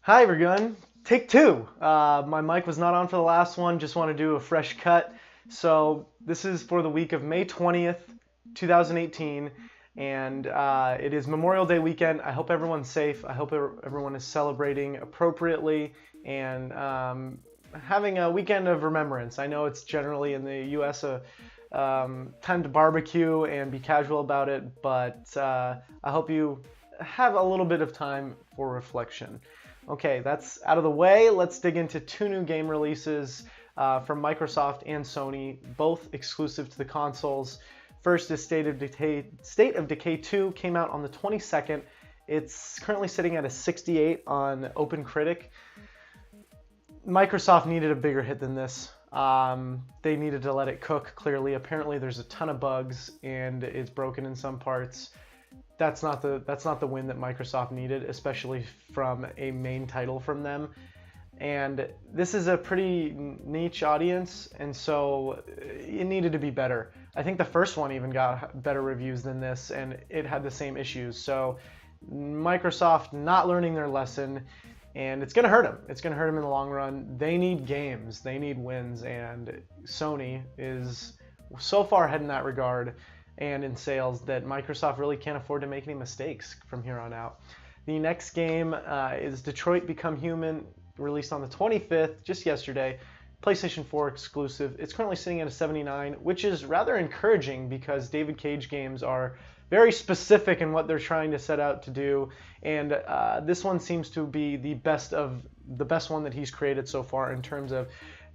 Hi everyone, take two. My mic was not on for the last one, just want to do a fresh cut. So this is for the week of May 20th, 2018, and it is Memorial Day weekend. I hope everyone's safe. I hope everyone is celebrating appropriately and having a weekend of remembrance. I know it's generally in the US a time to barbecue and be casual about it, but I hope you have a little bit of time for reflection. Okay, that's out of the way. Let's dig into two new game releases from Microsoft and Sony, both exclusive to the consoles. First is State of Decay 2, came out on the 22nd. It's currently sitting at a 68 on OpenCritic. Microsoft needed a bigger hit than this. They needed to let it cook, clearly. Apparently there's a ton of bugs and it's broken in some parts. That's not the win that Microsoft needed, especially from a main title from them. And this is a pretty niche audience, and so it needed to be better. I think the first one even got better reviews than this, and it had the same issues. So Microsoft not learning their lesson, and it's going to hurt them. It's going to hurt them in the long run. They need games. They need wins, and Sony is so far ahead in that regard and in sales that Microsoft really can't afford to make any mistakes from here on out. The next game is Detroit Become Human, released on the 25th, just yesterday, PlayStation 4 exclusive. It's currently sitting at a 79, which is rather encouraging because David Cage games are very specific in what they're trying to set out to do, and this one seems to be the best one that he's created so far in terms of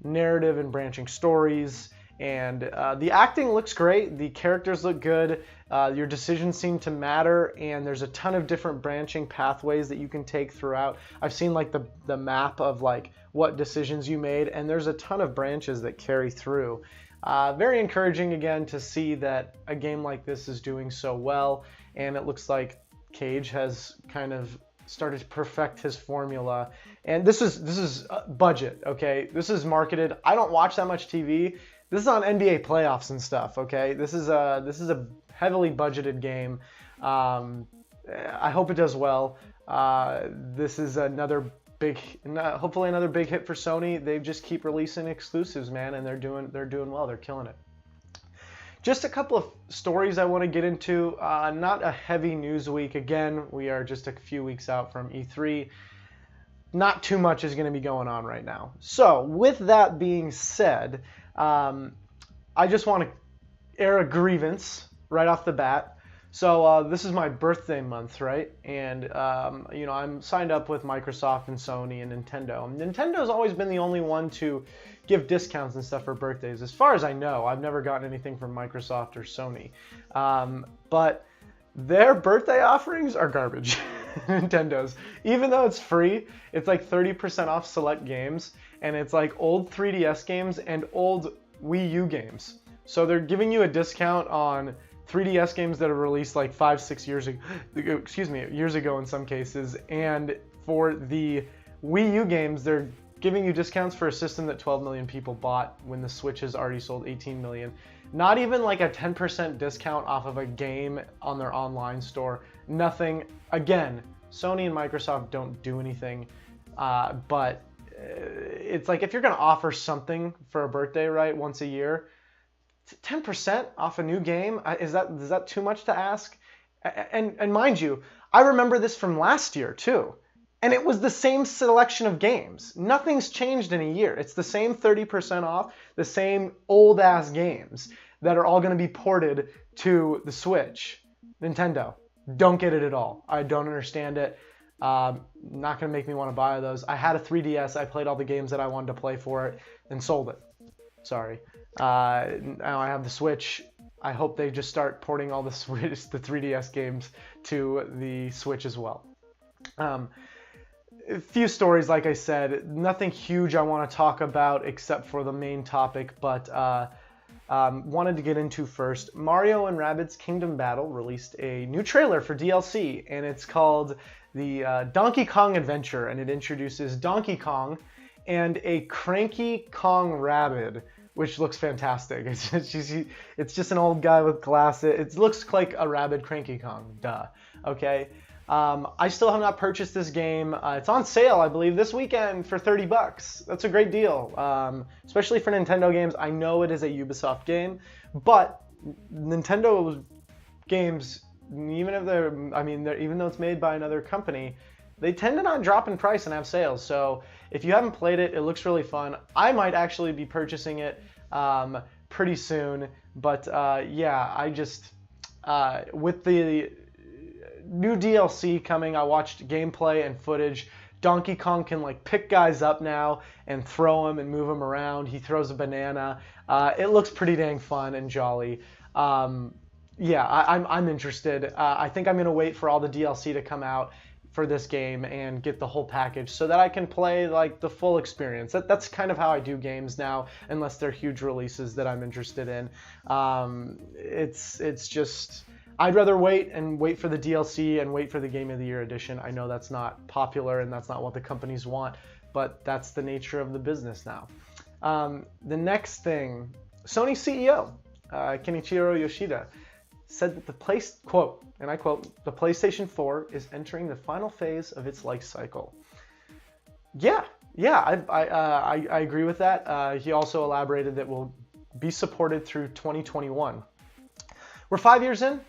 narrative and branching stories. And the acting looks great, the characters look good, your decisions seem to matter, and there's a ton of different branching pathways that you can take throughout. I've seen like the map of like what decisions you made, and there's a ton of branches that carry through. Very encouraging again to see that a game like this is doing so well, and it looks like Cage has kind of started to perfect his formula. And this is budget, okay? This is marketed. I don't watch that much TV. This is on NBA playoffs and stuff, okay? This is a heavily budgeted game. I hope it does well. This is hopefully another big hit for Sony. They just keep releasing exclusives, man, and they're doing well. They're killing it. Just a couple of stories I want to get into. Not a heavy news week. Again, we are just a few weeks out from E3. Not too much is going to be going on right now. So, with that being said, I just want to air a grievance right off the bat. So this is my birthday month, right? And I'm signed up with Microsoft and Sony and Nintendo. Nintendo's always been the only one to give discounts and stuff for birthdays. As far as I know, I've never gotten anything from Microsoft or Sony. But their birthday offerings are garbage. Nintendo's. Even though it's free, it's like 30% off select games, and it's like old 3DS games and old Wii U games. So they're giving you a discount on 3DS games that are released like 5-6 years ago, years ago in some cases, and for the Wii U games, they're giving you discounts for a system that 12 million people bought when the Switch has already sold 18 million. Not even like a 10% discount off of a game on their online store. Nothing. Again, Sony and Microsoft don't do anything, but it's like if you're going to offer something for a birthday, right, once a year, 10% off a new game, is that too much to ask? And mind you, I remember this from last year too. And it was the same selection of games. Nothing's changed in a year. It's the same 30% off, the same old-ass games that are all going to be ported to the Switch. Nintendo, don't get it at all. I don't understand it. Not going to make me want to buy those. I had a 3DS. I played all the games that I wanted to play for it and sold it. Sorry. Now I have the Switch. I hope they just start porting all the 3DS games to the Switch as well. A few stories, like I said, nothing huge I want to talk about except for the main topic, but wanted to get into first. Mario and Rabbids Kingdom Battle released a new trailer for DLC, and it's called the Donkey Kong Adventure, and it introduces Donkey Kong and a cranky Kong Rabbid, which looks fantastic. It's just an old guy with glasses. It looks like a rabid Cranky Kong, duh. Okay. I still have not purchased this game. It's on sale, I believe, this weekend for $30. That's a great deal, especially for Nintendo games. I know it is a Ubisoft game, but Nintendo games, even if even though it's made by another company, they tend to not drop in price and have sales. So if you haven't played it, it looks really fun. I might actually be purchasing it pretty soon. But yeah, I just, with the new DLC coming, I watched gameplay and footage. Donkey Kong can like pick guys up now and throw them and move them around. He throws a banana. It looks pretty dang fun and jolly. Yeah, I'm interested. I think I'm gonna wait for all the DLC to come out for this game and get the whole package so that I can play like the full experience. That's kind of how I do games now, unless they're huge releases that I'm interested in. It's just, I'd rather wait for the DLC and wait for the Game of the Year edition. I know that's not popular and that's not what the companies want, but that's the nature of the business now. The next thing, Sony CEO Kenichiro Yoshida said that quote, and I quote, "The PlayStation 4 is entering the final phase of its life cycle." Yeah, I agree with that. He also elaborated that will be supported through 2021. We're 5 years in.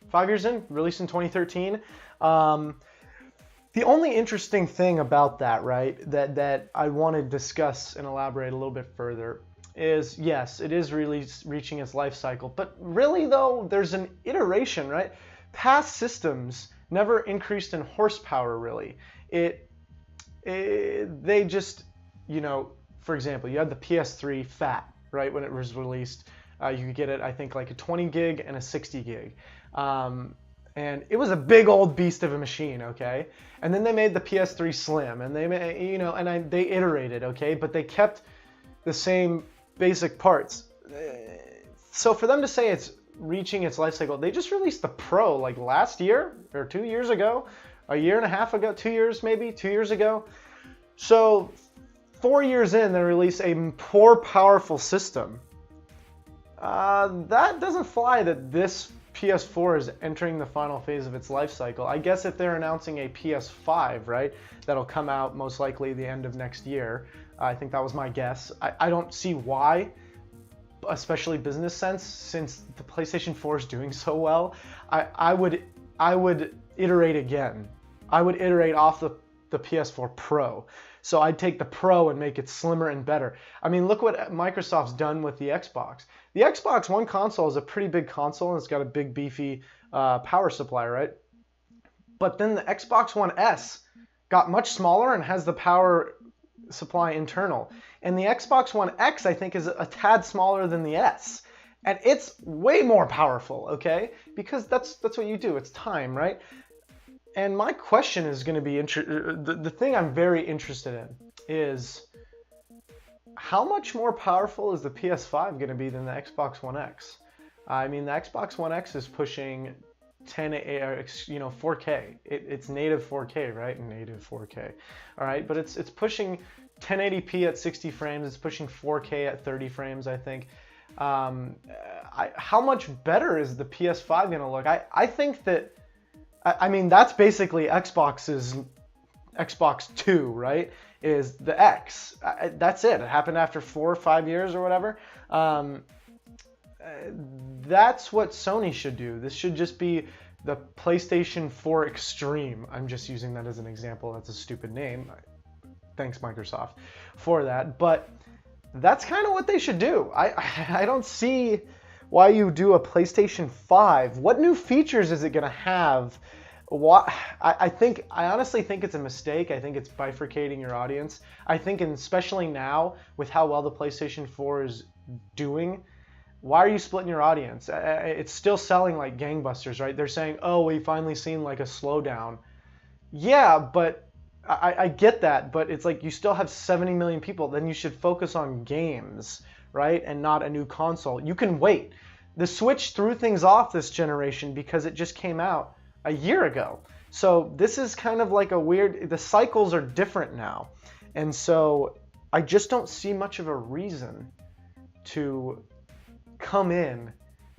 5 years in, released in 2013. The only interesting thing about that, right, that I want to discuss and elaborate a little bit further is, yes, it is really reaching its life cycle, but really though, there's an iteration, right? Past systems never increased in horsepower, really. They just, for example, you had the PS3 Fat, right, when it was released. You could get it, I think, like a 20 gig and a 60 gig. And it was a big old beast of a machine, okay? And then they made the PS3 Slim, and they iterated, okay? But they kept the same basic parts. So for them to say it's reaching its life cycle, they just released the Pro like last year or 2 years ago, a year and a half ago, 2 years maybe, 2 years ago. So 4 years in, they release a more powerful system. That doesn't fly that this PS4 is entering the final phase of its life cycle. I guess if they're announcing a PS5, right, that'll come out most likely the end of next year. I think that was my guess. I don't see why, especially business sense, since the PlayStation 4 is doing so well. I would iterate again. I would iterate off the PS4 Pro. So I'd take the Pro and make it slimmer and better. I mean, look what Microsoft's done with the Xbox. The Xbox One console is a pretty big console, and it's got a big, beefy power supply, right? But then the Xbox One S got much smaller and has the power supply internal. And the Xbox One X, I think, is a tad smaller than the S. And it's way more powerful, okay? Because that's what you do. It's time, right? And my question is going to be, the thing I'm very interested in is, how much more powerful is the PS5 going to be than the Xbox One X? I mean, the Xbox One X is pushing 4K. It's native 4K, right? Native 4K. All right, but it's pushing 1080p at 60 frames. It's pushing 4K at 30 frames, I think. How much better is the PS5 going to look? I think that, I mean, that's basically Xbox's Xbox 2, right? Is the X. That's it. It happened after 4 or 5 years or whatever. That's what Sony should do. This should just be the PlayStation 4 Extreme. I'm just using that as an example. That's a stupid name. Thanks, Microsoft, for that. But that's kind of what they should do. I don't see why you do a PlayStation 5. What new features is it going to have? I honestly think it's a mistake. I think it's bifurcating your audience. I think, and especially now with how well the PlayStation 4 is doing, why are you splitting your audience? It's still selling like gangbusters, right? They're saying, oh, we finally seen like a slowdown. Yeah, but I get that, but it's like you still have 70 million people. Then you should focus on games, right? And not a new console. You can wait. The Switch threw things off this generation because it just came out a year ago. So this is kind of like the cycles are different now. And so I just don't see much of a reason to come in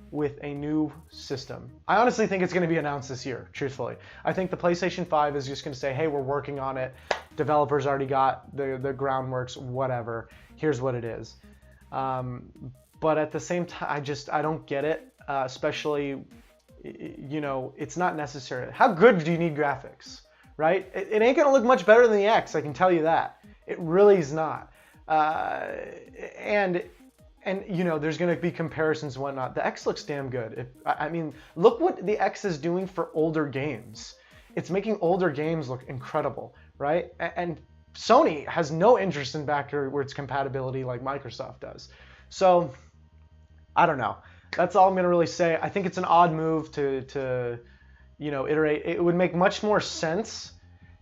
with a new system. I honestly think it's going to be announced this year, truthfully. I think the PlayStation 5 is just going to say, hey, we're working on it. Developers already got the groundworks, whatever. Here's what it is. But at the same time, I don't get it, especially, you know, it's not necessary. How good do you need graphics, right? It ain't going to look much better than the X, I can tell you that. It really is not. And you know, there's going to be comparisons and whatnot. The X looks damn good. I mean, look what the X is doing for older games. It's making older games look incredible, right? And Sony has no interest in backwards compatibility like Microsoft does. So, I don't know. That's all I'm going to really say. I think it's an odd move to you know, iterate. It would make much more sense,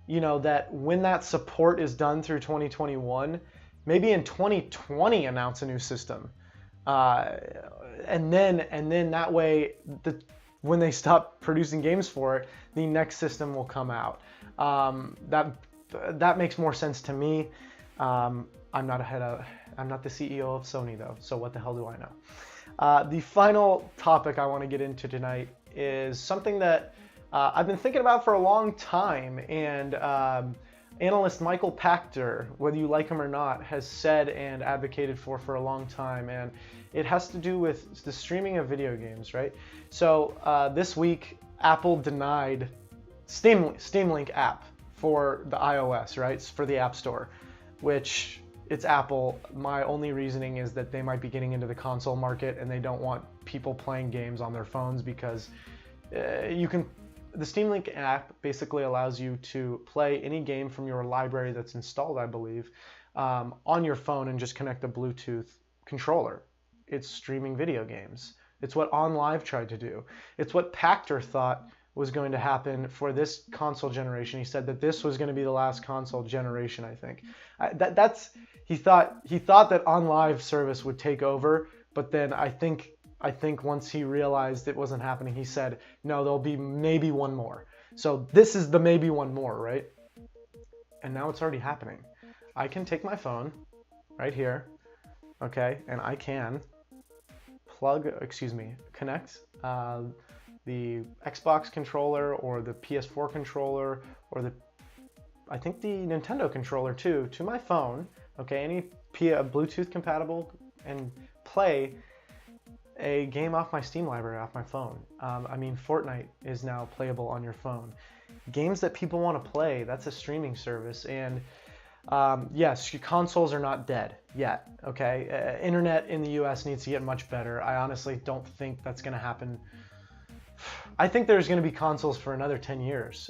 you know, that when that support is done through 2021, maybe in 2020 announce a new system, and then that way, when they stop producing games for it, the next system will come out. That makes more sense to me. I'm not the CEO of Sony though, so what the hell do I know? The final topic I want to get into tonight is something that I've been thinking about for a long time, and analyst Michael Pachter, whether you like him or not, has said and advocated for a long time, and it has to do with the streaming of video games, right? So this week, Apple denied Steamlink app for the iOS, right? It's for the App Store, which it's Apple. My only reasoning is that they might be getting into the console market and they don't want people playing games on their phones because the Steamlink app basically allows you to play any game from your library that's installed, I believe, on your phone and just connect a Bluetooth controller. It's streaming video games. It's what OnLive tried to do. It's what Pachter thought was going to happen for this console generation. He said that this was going to be the last console generation, I think. He thought that OnLive service would take over, but then I think once he realized it wasn't happening, he said, no, there'll be maybe one more. So this is the maybe one more, right? And now it's already happening. I can take my phone right here, okay, and I can connect the Xbox controller or the PS4 controller or I think the Nintendo controller too, to my phone, okay, any Bluetooth compatible, and play a game off my Steam library off my phone. I mean, Fortnite is now playable on your phone. Games that people want to play, that's a streaming service. And yes, consoles are not dead yet, okay? Internet in the US needs to get much better. I honestly don't think that's going to happen. I think there's going to be consoles for another 10 years.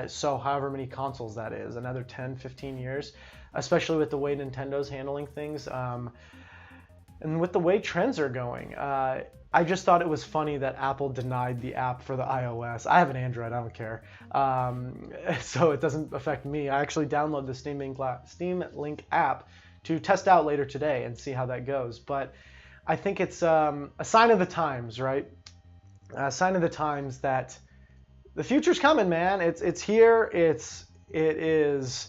So however many consoles that is, another 10, 15 years, especially with the way Nintendo's handling things. And with the way trends are going, I just thought it was funny that Apple denied the app for the iOS. I have an Android, I don't care. So it doesn't affect me. I actually downloaded the Steamlink app to test out later today and see how that goes. But I think it's a sign of the times, right? A sign of the times that the future's coming, man. It's here. It is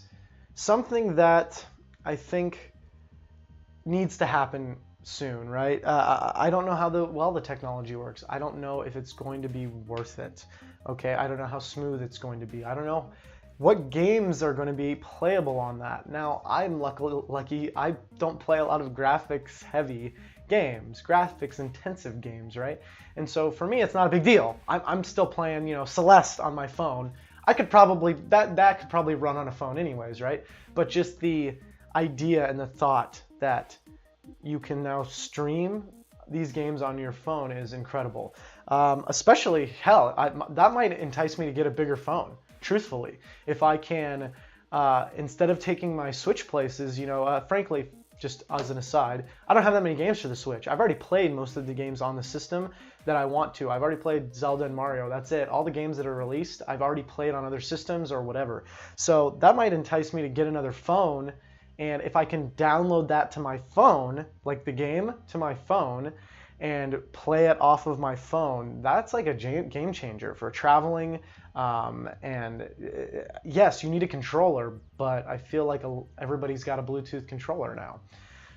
something that I think needs to happen soon, right? I don't know how the technology works. I don't know if it's going to be worth it. Okay, I don't know how smooth it's going to be. I don't know what games are going to be playable on that. Now, I'm lucky. I don't play a lot of graphics-heavy games, graphics-intensive games, right? And so for me, it's not a big deal. I'm still playing, Celeste on my phone. I could probably that could probably run on a phone anyways, right? But just the idea and the thought that you can now stream these games on your phone is incredible. Especially, hell, that might entice me to get a bigger phone, truthfully. If I can, instead of taking my Switch places, frankly, just as an aside, I don't have that many games for the Switch. I've already played most of the games on the system that I want to. I've already played Zelda and Mario. That's it. All the games that are released, I've already played on other systems or whatever. So that might entice me to get another phone. And if I can download that to my phone, like the game to my phone, and play it off of my phone, that's like a game changer for traveling. And yes, you need a controller, but I feel like everybody's got a Bluetooth controller now.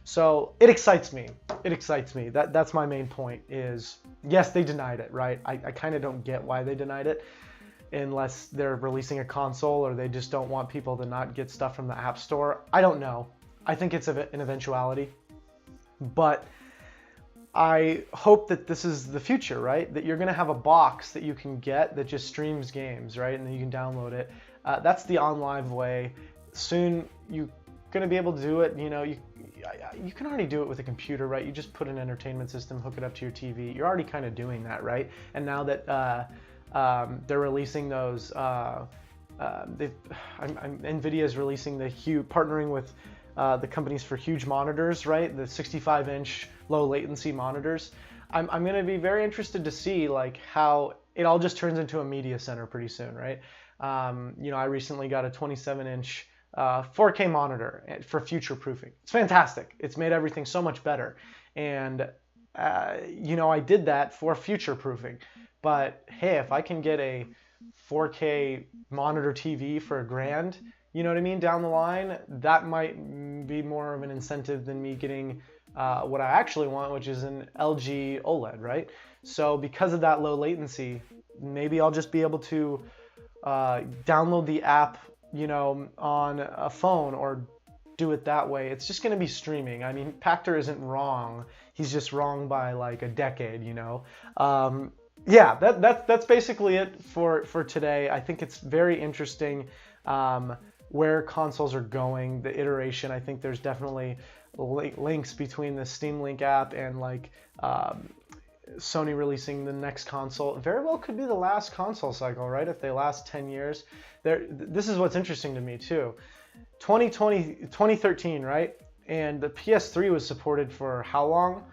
So it excites me. It excites me. That's my main point is, yes, they denied it, right? I kind of don't get why they denied it unless they're releasing a console or they just don't want people to not get stuff from the App Store. I don't know. I think it's an eventuality. But I hope that this is the future, right? That you're going to have a box that you can get that just streams games, right? And then you can download it. That's the OnLive way. Soon you're going to be able to do it. You know, you can already do it with a computer, right? You just put an entertainment system, hook it up to your TV. You're already kind of doing that, right? And now that they're releasing those, NVIDIA is releasing the partnering with the companies for huge monitors, right? The 65-inch low latency monitors. I'm going to be very interested to see like how it all just turns into a media center pretty soon, right? You know, I recently got a 27-inch 4K monitor for future proofing. It's fantastic. It's made everything so much better. And, you know, I did that for future proofing. But hey, if I can get a 4K monitor TV for $1,000, you know what I mean, down the line, that might be more of an incentive than me getting what I actually want, which is an LG OLED, right? So because of that low latency, maybe I'll just be able to download the app, you know, on a phone or do it that way. It's just going to be streaming. I mean, Pactor isn't wrong. He's just wrong by like a decade, you know. Yeah, that's basically it for today. I think it's very interesting where consoles are going, the iteration. I think there's definitely links between the Steamlink app and like Sony releasing the next console. It very well could be the last console cycle, right? If they last 10 years. This is what's interesting to me too. 2013, right? And the PS3 was supported for how long?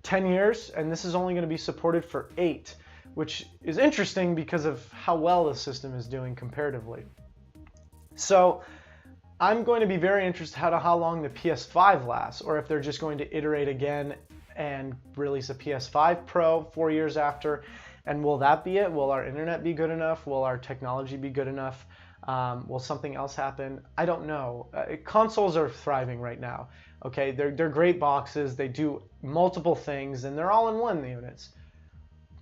10 years, and this is only going to be supported for 8, which is interesting because of how well the system is doing comparatively. So I'm going to be very interested how long the PS5 lasts, or if they're just going to iterate again and release a PS5 Pro 4 years after. And will that be it? Will our internet be good enough? Will our technology be good enough? Will something else happen? I don't know. Consoles are thriving right now. Okay, they're great boxes. They do multiple things, and they're all-in-one units.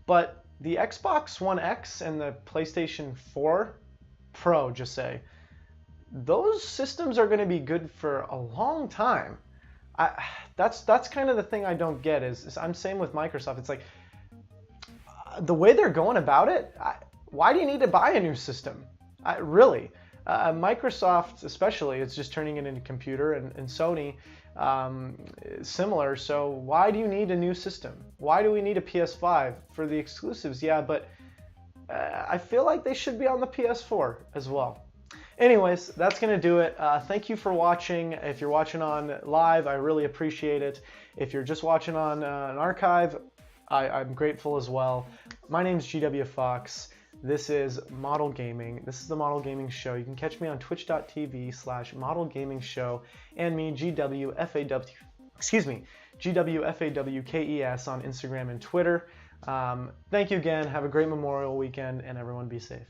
But the Xbox One X and the PlayStation 4 Pro, just say, those systems are going to be good for a long time. That's kind of the thing I don't get. Is I'm same with Microsoft. It's like the way they're going about it. Why do you need to buy a new system? Really, Microsoft especially, it's just turning it into computer, and Sony similar. So why do you need a new system? Why do we need a PS5 for the exclusives? Yeah, but I feel like they should be on the PS4 as well. Anyways, that's going to do it. Thank you for watching. If you're watching on live, I really appreciate it. If you're just watching on an archive, I'm grateful as well. My name is GWFawkes. This is Model Gaming. This is the Model Gaming Show. You can catch me on twitch.tv/Model Gaming Show and me, GWFawkes on Instagram and Twitter. Thank you again. Have a great Memorial weekend, and everyone be safe.